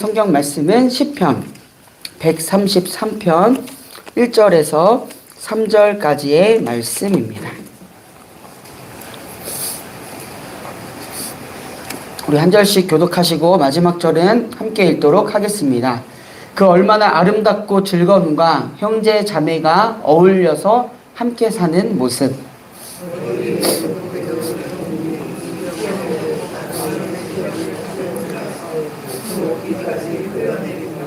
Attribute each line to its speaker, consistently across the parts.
Speaker 1: 성경 말씀은 시편 133편 1절에서 3절까지의 말씀입니다. 우리 한 절씩 교독하시고 마지막 절은 함께 읽도록 하겠습니다. 그 얼마나 아름답고 즐거움과 형제 자매가 어울려서 함께 사는 모습.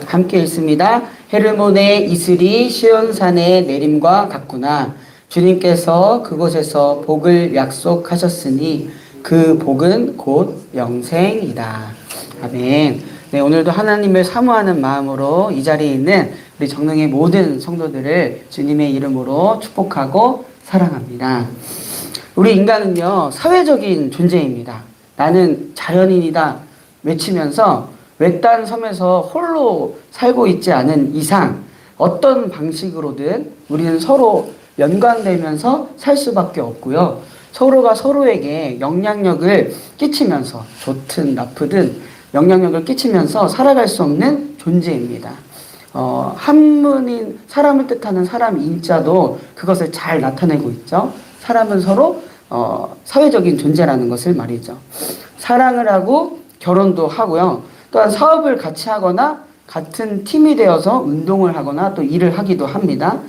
Speaker 1: 함께 읽습니다. 헤르몬의 이슬이 시온산의 내림과 같구나. 주님께서 그곳에서 복을 약속하셨으니 그 복은 곧 영생이다. 아멘. 네, 오늘도 하나님을 사모하는 마음으로 이 자리에 있는 우리 정릉의 모든 성도들을 주님의 이름으로 축복하고 사랑합니다. 우리 인간은요, 사회적인 존재입니다. 나는 자연인이다 외치면서 외딴 섬에서 홀로 살고 있지 않은 이상 어떤 방식으로든 우리는 서로 연관되면서 살 수밖에 없고요. 서로가 서로에게 영향력을 끼치면서 좋든 나쁘든 영향력을 끼치면서 살아갈 수 없는 존재입니다. 한문인 사람을 뜻하는 사람 인자도 그것을 잘 나타내고 있죠. 사람은 서로 사회적인 존재라는 것을 말이죠. 사랑을 하고 결혼도 하고요. 또한 사업을 같이 하거나 같은 팀이 되어서 운동을 하거나 또 일을 하기도 합니다.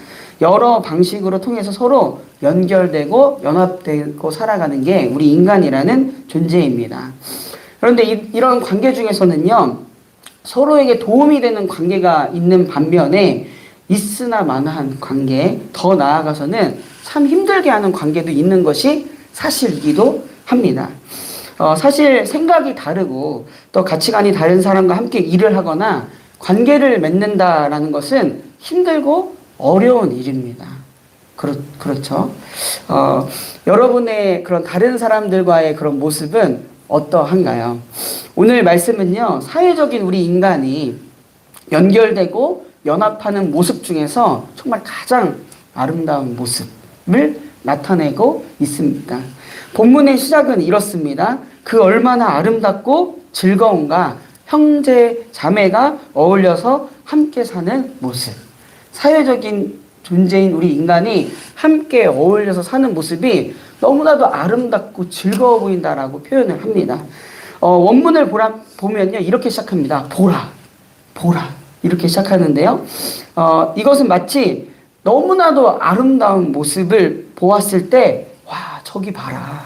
Speaker 1: 여러 방식으로 통해서 서로 연결되고 연합되고 살아가는 게 우리 인간이라는 존재입니다. 그런데 이런 관계 중에서는요, 서로에게 도움이 되는 관계가 있는 반면에 있으나 마나한 관계, 더 나아가서는 참 힘들게 하는 관계도 있는 것이 사실이기도 합니다. 사실 생각이 다르고 또 가치관이 다른 사람과 함께 일을 하거나 관계를 맺는다라는 것은 힘들고 어려운 일입니다. 그렇죠. 여러분의 그런 다른 사람들과의 그런 모습은 어떠한가요? 오늘 말씀은요, 사회적인 우리 인간이 연결되고 연합하는 모습 중에서 정말 가장 아름다운 모습을 나타내고 있습니다. 본문의 시작은 이렇습니다. 그 얼마나 아름답고 즐거운가 형제 자매가 어울려서 함께 사는 모습. 사회적인 존재인 우리 인간이 함께 어울려서 사는 모습이 너무나도 아름답고 즐거워 보인다라고 표현을 합니다. 원문을 보면요, 이렇게 시작합니다. 보라, 보라 이렇게 시작하는데요. 이것은 마치 너무나도 아름다운 모습을 보았을 때 와, 저기 봐라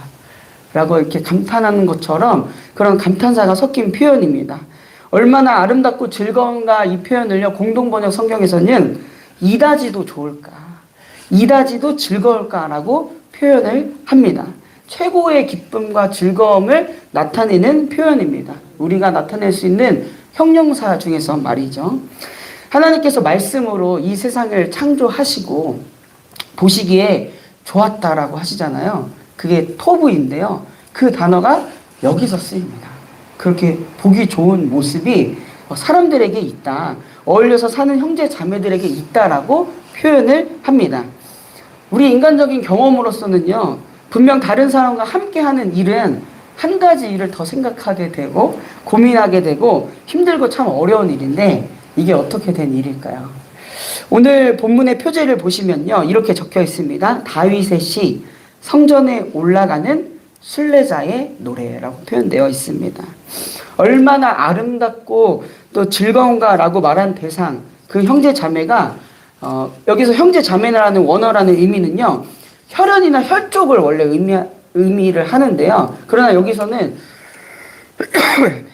Speaker 1: 라고 이렇게 감탄하는 것처럼 그런 감탄사가 섞인 표현입니다. 얼마나 아름답고 즐거운가 이 표현을요, 공동번역 성경에서는 이다지도 좋을까, 이다지도 즐거울까라고 표현을 합니다. 최고의 기쁨과 즐거움을 나타내는 표현입니다. 우리가 나타낼 수 있는 형용사 중에서 말이죠. 하나님께서 말씀으로 이 세상을 창조하시고 보시기에 좋았다라고 하시잖아요. 그게 토부인데요. 그 단어가 여기서 쓰입니다. 그렇게 보기 좋은 모습이 사람들에게 있다. 어울려서 사는 형제 자매들에게 있다라고 표현을 합니다. 우리 인간적인 경험으로서는요, 분명 다른 사람과 함께하는 일은 한 가지 일을 더 생각하게 되고 고민하게 되고 힘들고 참 어려운 일인데 이게 어떻게 된 일일까요? 오늘 본문의 표제를 보시면요, 이렇게 적혀 있습니다. 다윗의 시, 성전에 올라가는 순례자의 노래라고 표현되어 있습니다. 얼마나 아름답고 또 즐거운가라고 말한 대상, 그 형제 자매가 여기서 형제 자매라는 원어라는 의미는요, 혈연이나 혈족을 원래 의미를 하는데요. 그러나 여기서는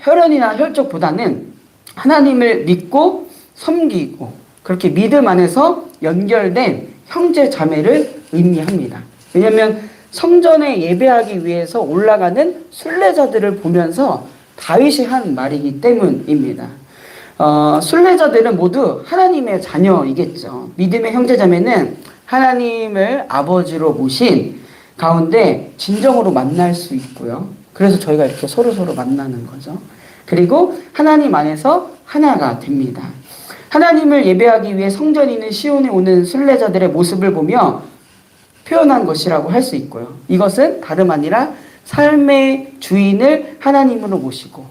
Speaker 1: 혈연이나 혈족보다는 하나님을 믿고 섬기고 그렇게 믿음 안에서 연결된 형제 자매를 의미합니다. 왜냐하면 성전에 예배하기 위해서 올라가는 순례자들을 보면서 다윗이 한 말이기 때문입니다. 순례자들은 모두 하나님의 자녀이겠죠. 믿음의 형제 자매는 하나님을 아버지로 모신 가운데 진정으로 만날 수 있고요. 그래서 저희가 이렇게 서로 만나는 거죠. 그리고 하나님 안에서 하나가 됩니다. 하나님을 예배하기 위해 성전에 있는 시온에 오는 순례자들의 모습을 보며 표현한 것이라고 할 수 있고요. 이것은 다름 아니라 삶의 주인을 하나님으로 모시고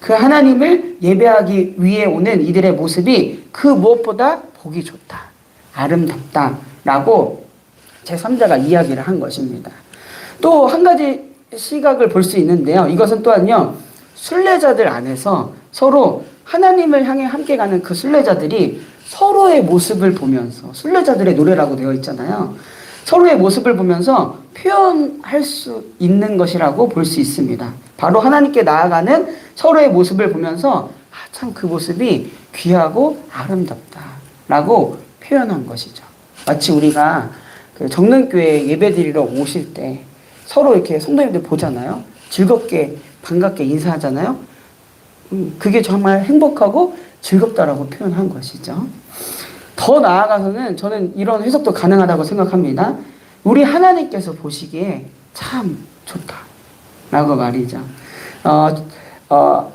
Speaker 1: 그 하나님을 예배하기 위해 오는 이들의 모습이 그 무엇보다 보기 좋다, 아름답다라고 제3자가 이야기를 한 것입니다. 또 한 가지 시각을 볼 수 있는데요. 이것은 또한요, 순례자들 안에서 서로 하나님을 향해 함께 가는 그 순례자들이 서로의 모습을 보면서, 순례자들의 노래라고 되어 있잖아요. 서로의 모습을 보면서 표현할 수 있는 것이라고 볼 수 있습니다. 바로 하나님께 나아가는 서로의 모습을 보면서 참 그 모습이 귀하고 아름답다라고 표현한 것이죠. 마치 우리가 그 정릉교회 예배드리러 오실 때 서로 이렇게 성도님들 보잖아요. 즐겁게 반갑게 인사하잖아요. 그게 정말 행복하고 즐겁다라고 표현한 것이죠. 더 나아가서는 저는 이런 해석도 가능하다고 생각합니다. 우리 하나님께서 보시기에 참 좋다라고 말이죠.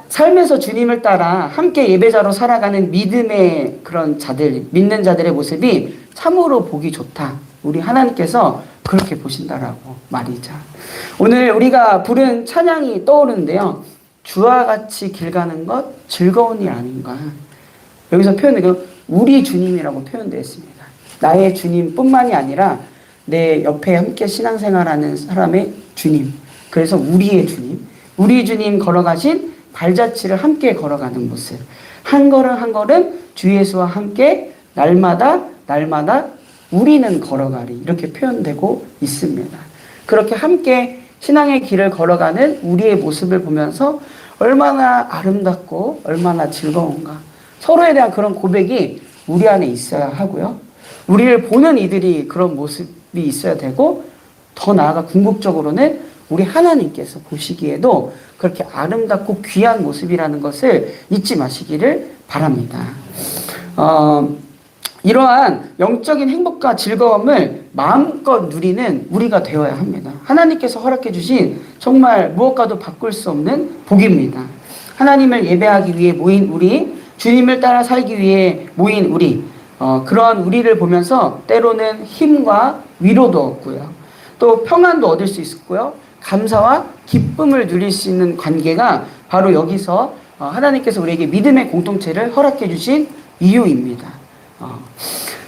Speaker 1: 삶에서 주님을 따라 함께 예배자로 살아가는 믿음의 그런 자들, 믿는 자들의 모습이 참으로 보기 좋다. 우리 하나님께서 그렇게 보신다라고 말이죠. 오늘 우리가 부른 찬양이 떠오르는데요. 주와 같이 길 가는 것 즐거운 일 아닌가. 여기서 표현되고 우리 주님이라고 표현되어 있습니다. 나의 주님뿐만이 아니라 내 옆에 함께 신앙생활하는 사람의 주님. 그래서 우리의 주님. 우리 주님 걸어가신 발자취를 함께 걸어가는 모습. 한 걸음 한 걸음 주 예수와 함께 날마다 우리는 걸어가리. 이렇게 표현되고 있습니다. 그렇게 함께 신앙의 길을 걸어가는 우리의 모습을 보면서 얼마나 아름답고 얼마나 즐거운가. 서로에 대한 그런 고백이 우리 안에 있어야 하고요. 우리를 보는 이들이 그런 모습이 있어야 되고, 더 나아가 궁극적으로는 우리 하나님께서 보시기에도 그렇게 아름답고 귀한 모습이라는 것을 잊지 마시기를 바랍니다. 이러한 영적인 행복과 즐거움을 마음껏 누리는 우리가 되어야 합니다. 하나님께서 허락해 주신 정말 무엇과도 바꿀 수 없는 복입니다. 하나님을 예배하기 위해 모인 우리, 주님을 따라 살기 위해 모인 우리, 그런 우리를 보면서 때로는 힘과 위로도 얻고요. 또 평안도 얻을 수 있고요. 감사와 기쁨을 누릴 수 있는 관계가 바로 여기서 하나님께서 우리에게 믿음의 공동체를 허락해 주신 이유입니다.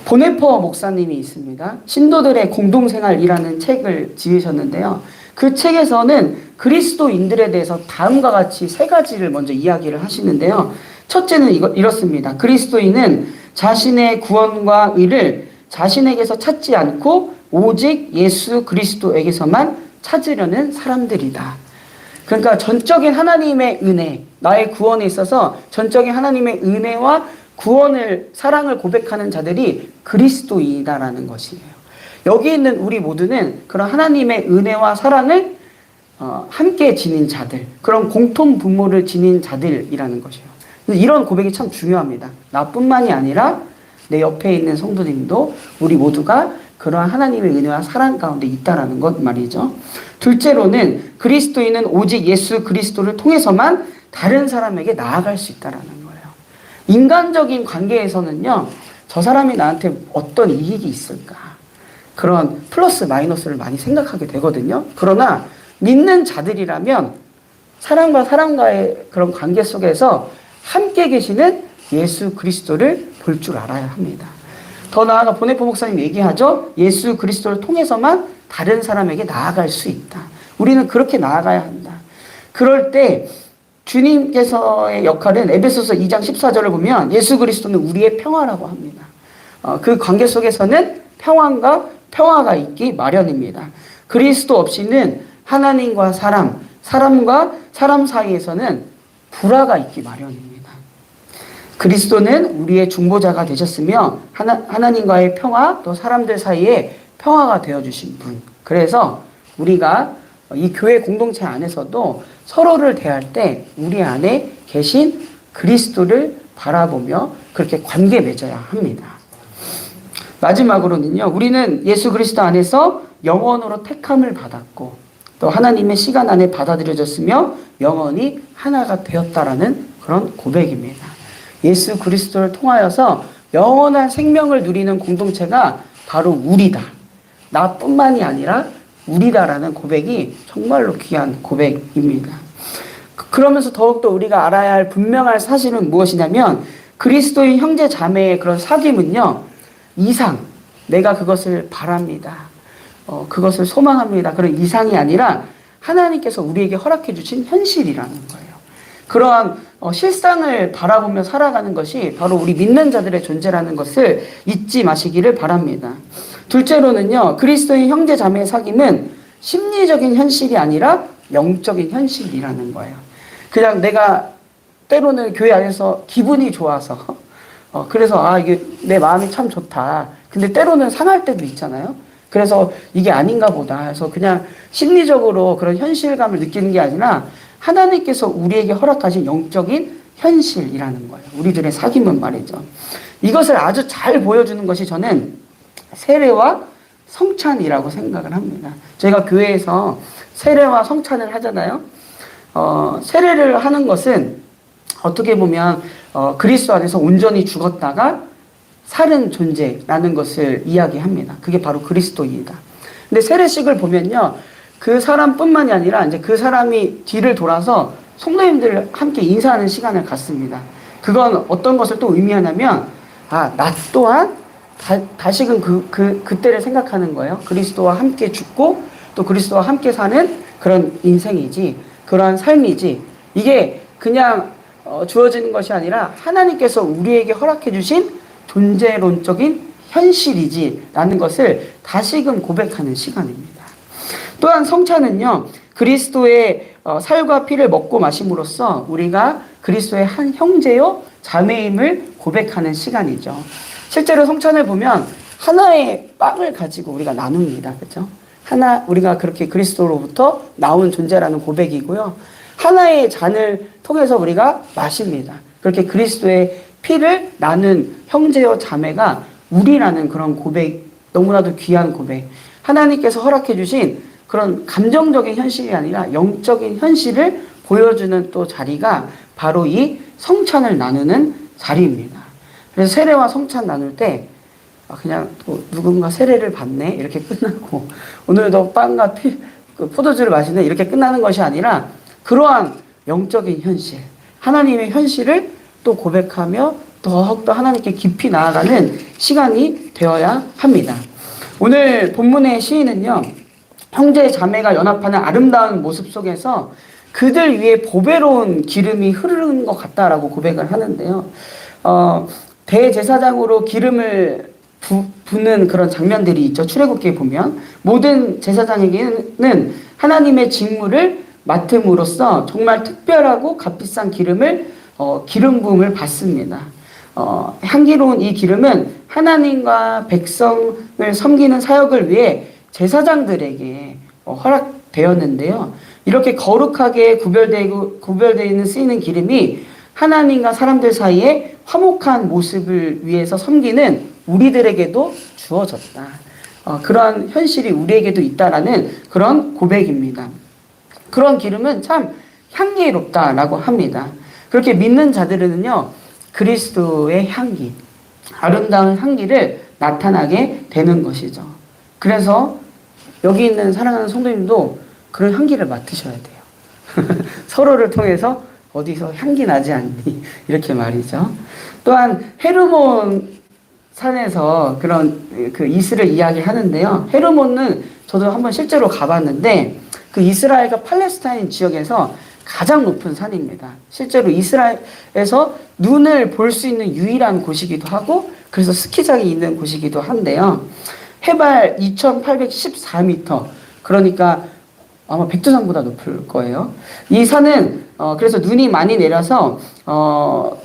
Speaker 1: 보네퍼 목사님이 있습니다. 신도들의 공동생활이라는 책을 지으셨는데요. 그 책에서는 그리스도인들에 대해서 다음과 같이 세 가지를 먼저 이야기를 하시는데요. 첫째는 이렇습니다. 그리스도인은 자신의 구원과 의를 자신에게서 찾지 않고 오직 예수 그리스도에게서만 찾으려는 사람들이다. 그러니까 전적인 하나님의 은혜, 나의 구원에 있어서 전적인 하나님의 은혜와 구원을, 사랑을 고백하는 자들이 그리스도인이다라는 것이에요. 여기 있는 우리 모두는 그런 하나님의 은혜와 사랑을 함께 지닌 자들, 그런 공통 분모를 지닌 자들이라는 것이에요. 이런 고백이 참 중요합니다. 나뿐만이 아니라 내 옆에 있는 성도님도 우리 모두가 그러한 하나님의 은혜와 사랑 가운데 있다라는 것 말이죠. 둘째로는 그리스도인은 오직 예수 그리스도를 통해서만 다른 사람에게 나아갈 수 있다라는 거예요. 인간적인 관계에서는요, 저 사람이 나한테 어떤 이익이 있을까? 그런 플러스 마이너스를 많이 생각하게 되거든요. 그러나 믿는 자들이라면 사람과 사람과의 그런 관계 속에서 함께 계시는 예수 그리스도를 볼 줄 알아야 합니다. 더 나아가 보네포 목사님 얘기하죠. 예수 그리스도를 통해서만 다른 사람에게 나아갈 수 있다. 우리는 그렇게 나아가야 한다. 그럴 때 주님께서의 역할은 에베소서 2장 14절을 보면 예수 그리스도는 우리의 평화라고 합니다. 그 관계 속에서는 평화가 있기 마련입니다. 그리스도 없이는 하나님과 사람과 사람 사이에서는 불화가 있기 마련입니다. 그리스도는 우리의 중보자가 되셨으며 하나님과의 평화, 또 사람들 사이에 평화가 되어주신 분. 그래서 우리가 이 교회 공동체 안에서도 서로를 대할 때 우리 안에 계신 그리스도를 바라보며 그렇게 관계 맺어야 합니다. 마지막으로는요, 우리는 예수 그리스도 안에서 영원으로 택함을 받았고 또 하나님의 시간 안에 받아들여졌으며 영원히 하나가 되었다라는 그런 고백입니다. 예수 그리스도를 통하여서 영원한 생명을 누리는 공동체가 바로 우리다. 나뿐만이 아니라 우리다라는 고백이 정말로 귀한 고백입니다. 그러면서 더욱더 우리가 알아야 할 분명할 사실은 무엇이냐면 그리스도인 형제 자매의 그런 사귐은요. 이상, 내가 그것을 바랍니다. 그것을 소망합니다. 그런 이상이 아니라 하나님께서 우리에게 허락해 주신 현실이라는 거예요. 그러한 실상을 바라보며 살아가는 것이 바로 우리 믿는 자들의 존재라는 것을 잊지 마시기를 바랍니다. 둘째로는요. 그리스도인 형제 자매의 사귐은 심리적인 현실이 아니라 영적인 현실이라는 거예요. 그냥 내가 때로는 교회 안에서 기분이 좋아서 그래서 이게 내 마음이 참 좋다. 근데 때로는 상할 때도 있잖아요. 그래서 이게 아닌가 보다 해서 그냥 심리적으로 그런 현실감을 느끼는 게 아니라 하나님께서 우리에게 허락하신 영적인 현실이라는 거예요. 우리들의 사귐은 말이죠. 이것을 아주 잘 보여주는 것이 저는 세례와 성찬이라고 생각을 합니다. 저희가 교회에서 세례와 성찬을 하잖아요. 세례를 하는 것은 어떻게 보면 그리스도 안에서 온전히 죽었다가 살은 존재라는 것을 이야기합니다. 그게 바로 그리스도입니다. 근데 세례식을 보면요. 그 사람뿐만이 아니라 이제 그 사람이 뒤를 돌아서 성도님들 함께 인사하는 시간을 갖습니다. 그건 어떤 것을 또 의미하냐면 나 또한 다시금 그때를 생각하는 거예요. 그리스도와 함께 죽고 또 그리스도와 함께 사는 그런 인생이지, 그러한 삶이지. 이게 그냥 주어지는 것이 아니라 하나님께서 우리에게 허락해 주신 존재론적인 현실이지라는 것을 다시금 고백하는 시간입니다. 또한 성찬은요. 그리스도의 살과 피를 먹고 마심으로써 우리가 그리스도의 한 형제요 자매임을 고백하는 시간이죠. 실제로 성찬을 보면 하나의 빵을 가지고 우리가 나눕니다. 그렇죠? 우리가 그렇게 그리스도로부터 나온 존재라는 고백이고요. 하나의 잔을 통해서 우리가 마십니다. 그렇게 그리스도의 피를 나눈 형제여 자매가 우리라는 그런 고백, 너무나도 귀한 고백. 하나님께서 허락해 주신 그런 감정적인 현실이 아니라 영적인 현실을 보여주는 또 자리가 바로 이 성찬을 나누는 자리입니다. 그래서 세례와 성찬 나눌 때 그냥 또 누군가 세례를 받네 이렇게 끝나고 오늘도 빵과 포도주를 마시네 이렇게 끝나는 것이 아니라 그러한 영적인 현실, 하나님의 현실을 또 고백하며 더욱더 하나님께 깊이 나아가는 시간이 되어야 합니다. 오늘 본문의 시인은요. 형제 자매가 연합하는 아름다운 모습 속에서 그들 위에 보배로운 기름이 흐르는 것 같다라고 고백을 하는데요. 대제사장으로 기름을 부는 그런 장면들이 있죠. 출애굽기에 보면 모든 제사장에게는 하나님의 직무를 맡음으로써 정말 특별하고 값비싼 기름 부음을 받습니다. 향기로운 이 기름은 하나님과 백성을 섬기는 사역을 위해 제사장들에게 허락되었는데요. 이렇게 거룩하게 구별되어 있는 쓰이는 기름이 하나님과 사람들 사이에 화목한 모습을 위해서 섬기는 우리들에게도 주어졌다. 그런 현실이 우리에게도 있다라는 그런 고백입니다. 그런 기름은 참 향기롭다라고 합니다. 그렇게 믿는 자들은요, 그리스도의 향기, 아름다운 향기를 나타나게 되는 것이죠. 그래서 여기 있는 사랑하는 성도님도 그런 향기를 맡으셔야 돼요. 서로를 통해서 어디서 향기 나지 않니? 이렇게 말이죠. 또한 헤르몬 산에서 그런 그 이슬을 이야기하는데요. 헤르몬은 저도 한번 실제로 가봤는데 그 이스라엘과 팔레스타인 지역에서 가장 높은 산입니다. 실제로 이스라엘에서 눈을 볼 수 있는 유일한 곳이기도 하고 그래서 스키장이 있는 곳이기도 한데요. 해발 2814m, 그러니까 아마 백두산보다 높을 거예요. 이 산은 그래서 눈이 많이 내려서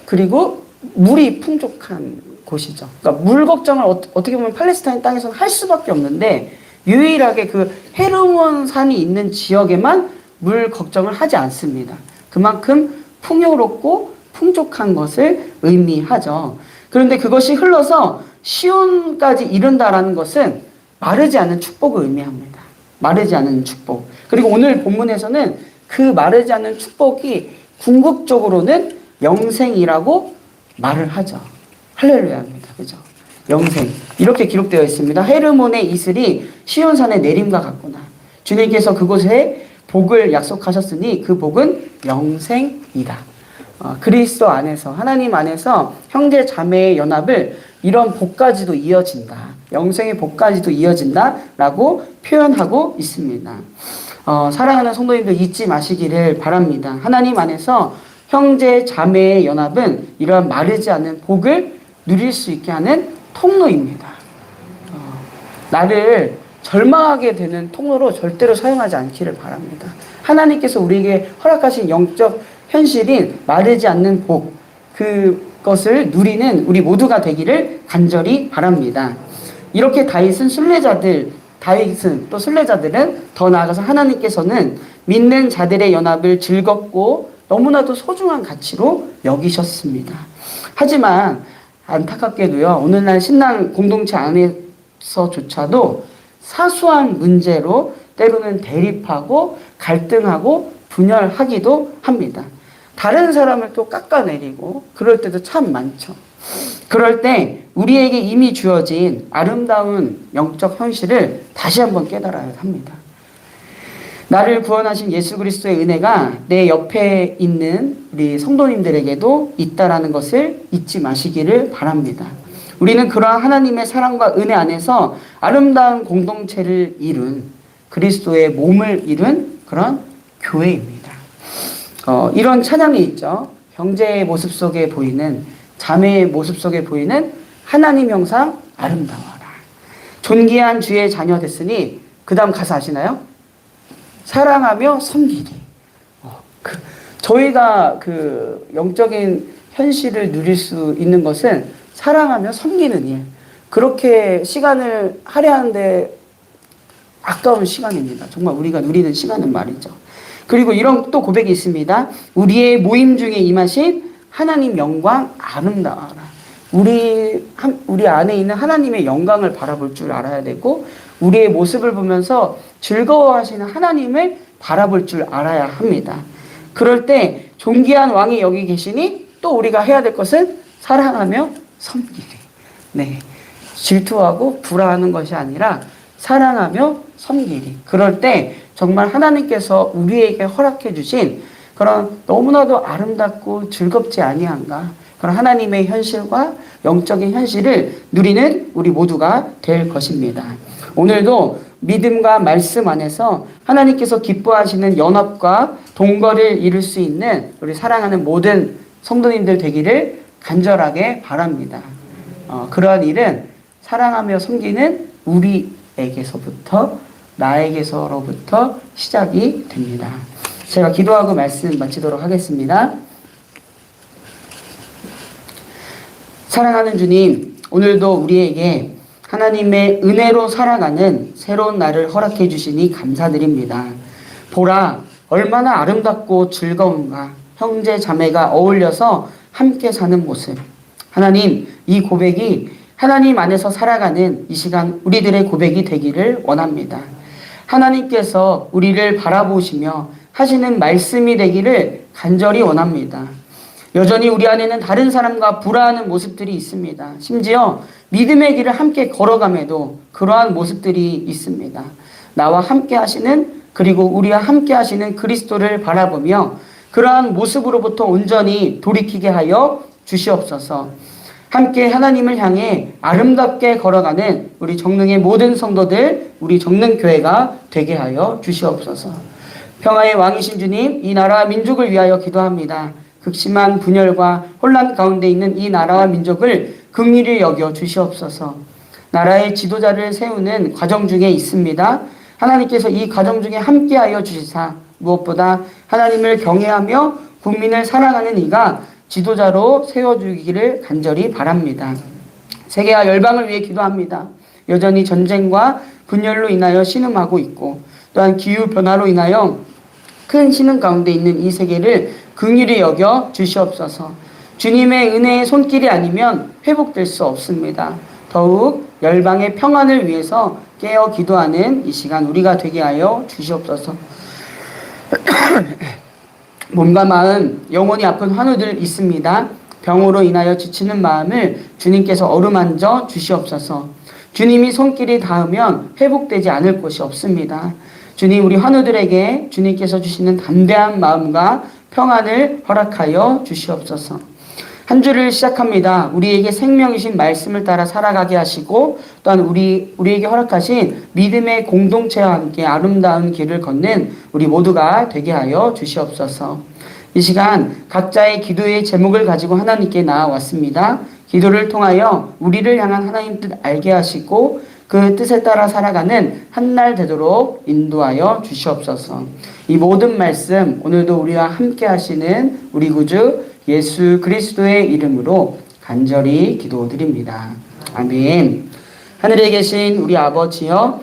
Speaker 1: 그리고 물이 풍족한 곳이죠. 그러니까 물 걱정을 어떻게 보면 팔레스타인 땅에서는 할 수밖에 없는데 유일하게 그 헤르몬 산이 있는 지역에만 물 걱정을 하지 않습니다. 그만큼 풍요롭고 풍족한 것을 의미하죠. 그런데 그것이 흘러서 시온까지 이른다라는 것은 마르지 않는 축복을 의미합니다. 마르지 않는 축복. 그리고 오늘 본문에서는 그 마르지 않는 축복이 궁극적으로는 영생이라고 말을 하죠. 할렐루야입니다. 그죠? 영생. 이렇게 기록되어 있습니다. 헤르몬의 이슬이 시온산의 내림과 같구나. 주님께서 그곳에 복을 약속하셨으니 그 복은 영생이다. 그리스도 안에서, 하나님 안에서 형제 자매의 연합을 이런 복까지도 이어진다. 영생의 복까지도 이어진다라고 표현하고 있습니다. 사랑하는 성도님들 잊지 마시기를 바랍니다. 하나님 안에서 형제 자매의 연합은 이러한 마르지 않는 복을 누릴 수 있게 하는 통로입니다. 나를 절망하게 되는 통로로 절대로 사용하지 않기를 바랍니다. 하나님께서 우리에게 허락하신 영적 현실인 마르지 않는 복, 그것을 누리는 우리 모두가 되기를 간절히 바랍니다. 이렇게 다윗은 또 순례자들은 더 나아가서 하나님께서는 믿는 자들의 연합을 즐겁고 너무나도 소중한 가치로 여기셨습니다. 하지만 안타깝게도요, 오늘날 신앙 공동체 안에서조차도 사소한 문제로 때로는 대립하고 갈등하고 분열하기도 합니다. 다른 사람을 또 깎아내리고 그럴 때도 참 많죠. 그럴 때 우리에게 이미 주어진 아름다운 영적 현실을 다시 한번 깨달아야 합니다. 나를 구원하신 예수 그리스도의 은혜가 내 옆에 있는 우리 성도님들에게도 있다라는 것을 잊지 마시기를 바랍니다. 우리는 그러한 하나님의 사랑과 은혜 안에서 아름다운 공동체를 이룬, 그리스도의 몸을 이룬 그런 교회입니다. 이런 찬양이 있죠. 형제의 모습 속에 보이는, 자매의 모습 속에 보이는 하나님 형상 아름다워라. 존귀한 주의 자녀 됐으니 그 다음 가사 아시나요? 사랑하며 섬기리. 저희가 그 영적인 현실을 누릴 수 있는 것은 사랑하며 섬기는 일. 그렇게 시간을 할애하는데 아까운 시간입니다. 정말 우리가 누리는 시간은 말이죠. 그리고 이런 또 고백이 있습니다. 우리의 모임 중에 임하신 하나님 영광 아름다워라. 우리 안에 있는 하나님의 영광을 바라볼 줄 알아야 되고, 우리의 모습을 보면서 즐거워하시는 하나님을 바라볼 줄 알아야 합니다. 그럴 때 존귀한 왕이 여기 계시니 또 우리가 해야 될 것은 사랑하며 섬기리. 네, 질투하고 불화하는 것이 아니라 사랑하며 섬기리. 그럴 때 정말 하나님께서 우리에게 허락해 주신 그런 너무나도 아름답고 즐겁지 아니한가, 그런 하나님의 현실과 영적인 현실을 누리는 우리 모두가 될 것입니다. 오늘도 믿음과 말씀 안에서 하나님께서 기뻐하시는 연합과 동거를 이룰 수 있는 우리 사랑하는 모든 성도님들 되기를 간절하게 바랍니다. 그러한 일은 사랑하며 섬기는 우리에게서부터, 나에게서로부터 시작이 됩니다. 제가 기도하고 말씀 마치도록 하겠습니다. 사랑하는 주님, 오늘도 우리에게 하나님의 은혜로 살아가는 새로운 날을 허락해 주시니 감사드립니다. 보라, 얼마나 아름답고 즐거운가. 형제 자매가 어울려서 함께 사는 모습. 하나님, 이 고백이 하나님 안에서 살아가는 이 시간 우리들의 고백이 되기를 원합니다. 하나님께서 우리를 바라보시며 하시는 말씀이 되기를 간절히 원합니다. 여전히 우리 안에는 다른 사람과 불화하는 모습들이 있습니다. 심지어 믿음의 길을 함께 걸어감에도 그러한 모습들이 있습니다. 나와 함께 하시는, 그리고 우리와 함께 하시는 그리스도를 바라보며 그러한 모습으로부터 온전히 돌이키게 하여 주시옵소서. 함께 하나님을 향해 아름답게 걸어가는 우리 정릉의 모든 성도들, 우리 정릉교회가 되게 하여 주시옵소서. 평화의 왕이신 주님, 이 나라와 민족을 위하여 기도합니다. 극심한 분열과 혼란 가운데 있는 이 나라와 민족을 긍휼히 여겨 주시옵소서. 나라의 지도자를 세우는 과정 중에 있습니다. 하나님께서 이 과정 중에 함께하여 주시사 무엇보다 하나님을 경외하며 국민을 사랑하는 이가 지도자로 세워주기를 간절히 바랍니다. 세계와 열방을 위해 기도합니다. 여전히 전쟁과 분열로 인하여 신음하고 있고, 또한 기후변화로 인하여 큰 신음 가운데 있는 이 세계를 긍휼히 여겨 주시옵소서. 주님의 은혜의 손길이 아니면 회복될 수 없습니다. 더욱 열방의 평안을 위해서 깨어 기도하는 이 시간 우리가 되게 하여 주시옵소서. 몸과 마음, 영혼이 아픈 환우들 있습니다. 병으로 인하여 지치는 마음을 주님께서 어루만져 주시옵소서. 주님이 손길이 닿으면 회복되지 않을 곳이 없습니다. 주님, 우리 환우들에게 주님께서 주시는 담대한 마음과 평안을 허락하여 주시옵소서. 한 주를 시작합니다. 우리에게 생명이신 말씀을 따라 살아가게 하시고 또한 우리에게 허락하신 믿음의 공동체와 함께 아름다운 길을 걷는 우리 모두가 되게 하여 주시옵소서. 이 시간 각자의 기도의 제목을 가지고 하나님께 나아왔습니다. 기도를 통하여 우리를 향한 하나님 뜻 알게 하시고 그 뜻에 따라 살아가는 한날 되도록 인도하여 주시옵소서. 이 모든 말씀 오늘도 우리와 함께 하시는 우리 구주 예수 그리스도의 이름으로 간절히 기도드립니다. 아멘. 하늘에 계신 우리 아버지여,